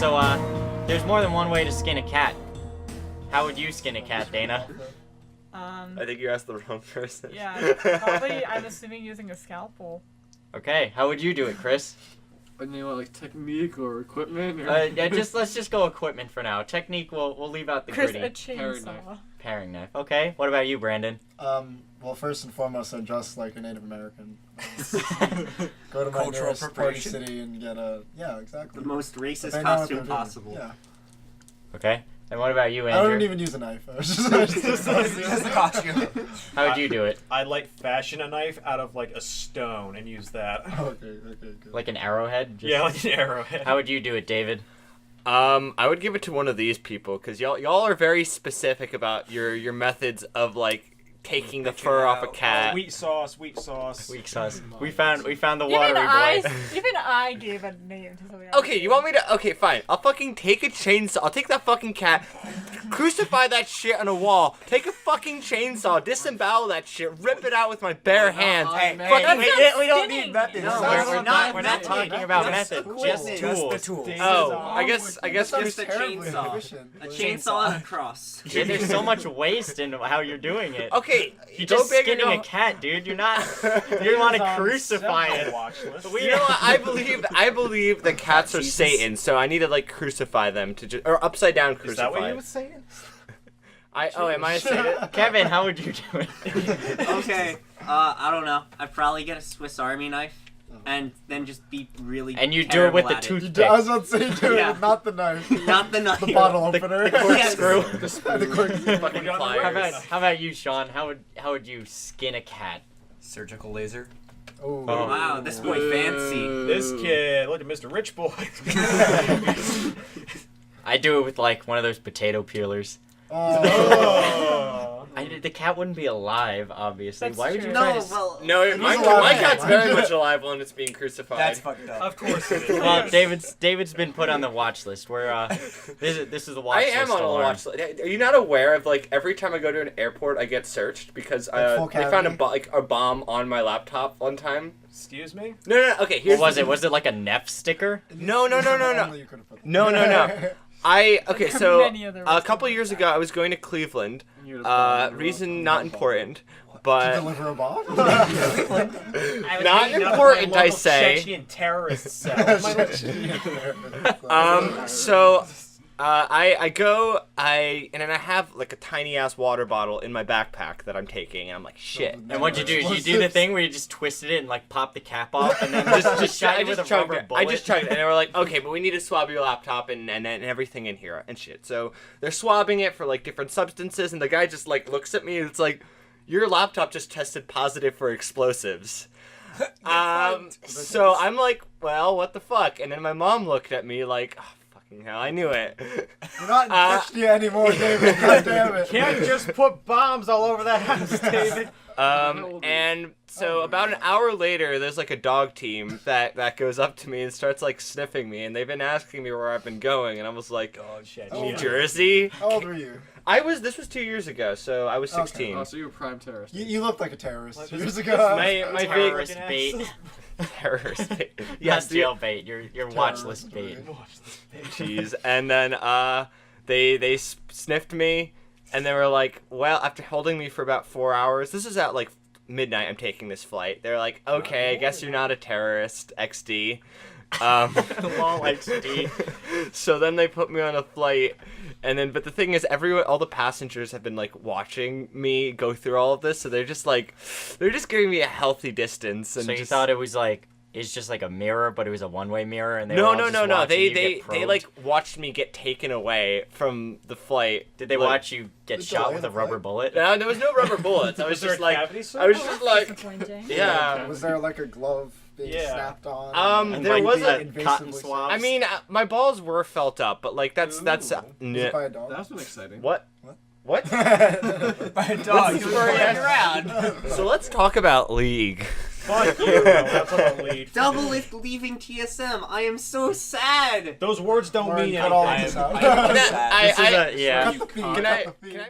So, there's more than one way to skin a cat. How would you skin a cat, Dana? I think you asked the wrong person. Yeah, probably, I'm assuming using a scalpel. Okay, how would you do it, Chris? Any like technique or equipment? Or... Yeah, let's just go equipment for now. Technique, we'll leave out the Chris, gritty. a chainsaw. Paring knife. Okay, what about you, Brandon? Well, first and foremost, I'd dress like a Native American. Go to my Cultural nearest party appropriation. city and get a exactly. The most racist They know what costume they're doing. possible. Yeah. Okay, and what about you, I Andrew? don't even use a knife. I was just Just the costume. How would you do it? I'd like fashion a knife out of like a stone and use that. Okay, good. Like an arrowhead? Just- Yeah, like an arrowhead. How would you do it, David? I would give it to one of these people because y'all are very specific about your methods of like taking the fur off a cat. Sweet sauce, sweet sauce. Weak sauce. We found the watery boy. Even I gave a name to something. Okay, you want me to? Okay, fine. I'll fucking take a chainsaw. I'll take that fucking cat, crucify that shit on a wall, take a fucking chainsaw, disembowel that shit, rip it out with my bare hands. Hey, fucking we don't need methods. No, we're not talking about Just method. cool. Just Just tools. the tools. Oh, I guess Just Chris. a chainsaw. A chainsaw and a cross. Yeah, there's so much waste in how you're doing it. Okay, You're go just big or skinning go- a cat, dude. You're not. You want to crucify it. You know what? I believe the cats are Satan, so I need to like crucify them to just or upside down crucify. Is that what you would say? Am I a Satan? Kevin, how would you do it? Okay, I don't know. I'd probably get a Swiss Army knife and then just be really And you do it with the terrible at toothpick. I was about to say, do Yeah. it, not the knife. Not the knife. The bottle opener. Corkscrew. The corkscrew. Fucking How pliers. about you, Sean? How would you skin a cat? Surgical laser. Oh. Wow, this boy fancy. This kid, look at Mr. Rich Boy. I do it with like one of those potato peelers. Oh. The cat wouldn't be alive, obviously. That's Why would true. you try No, to? well, No, my alive. cat's very much alive when it's being crucified. That's fucked up. Of course it is. Well, David's been put on the watch list. We're this is the watch I list. am on a alarm. watch list. Are you not aware of like every time I go to an airport, I get searched because full they found cavity? a bomb on my laptop one time. Excuse me? No. Okay, here's What was it? Was it like a Neff sticker? No. Only you could have put that. No. Okay, There are so many other a ways couple to years do ago, that. I was going to Cleveland. You'd have Reason not important, To but deliver a bomb? I was Not meeting up with important, my I local say. Chechen terrorist cell. so I then I have like a tiny ass water bottle in my backpack that I'm taking, and I'm like, shit. And what'd you do? Did you do the thing where you just twisted it and like popped the cap off and then just shot it with a chugged rubber it. bullet? I just chugged it, and they were like, okay, but we need to swab your laptop and everything in here and shit. So they're swabbing it for like different substances, and the guy just like looks at me, and it's like, your laptop just tested positive for explosives. So I'm like, well, what the fuck? And then my mom looked at me like, oh, fucking hell, I knew it. You're not in first year anymore, David. God damn it. Can't just put bombs all over that house, David. And so about an hour later, there's like a dog team that goes up to me and starts like sniffing me, and they've been asking me where I've been going, and I was like, Oh shit. New Jersey. How old were you? This was 2 years ago, so I was 16. Oh, so you were prime terrorist. You looked like a terrorist 2 years ago. My terrorist big bait. terrorist. Yes, Yes, jail bait. Your watch list bait. Jeez. And then they sniffed me, and they were like, well, after holding me for about 4 hours, this is at like midnight, I'm taking this flight. They're like, okay, I guess you're not a terrorist, XD. Lol, XD. So then they put me on a flight, and then, but the thing is, all the passengers have been like watching me go through all of this, so they're just giving me a healthy distance. And So you just, thought it was like it's just like a mirror, but it was a one-way mirror, and they no, were all no, just no, no. watching you They get probed? like watched me get taken away from the flight. Did they Like, watch you get Did shot they with a in the rubber flight? bullet? No, there was no rubber bullets. I was there just a like, cavity I was just like, Disappointing. yeah. Was there like a glove being Yeah. snapped on? There like was the invasively cotton sex- swabs. I mean, my balls were felt up, but like that's Was it by a dog? That's been exciting. what? What? By a dog. What's the story? around. So let's talk about League. Fuck you, bro. That's on the lead. Double lift leaving TSM. I am so sad. Those words don't Warren, mean cut all anything. this out. I am Can sad. I- This is I- a, yeah. Cut the feed, Can cut I? the feed. Can I?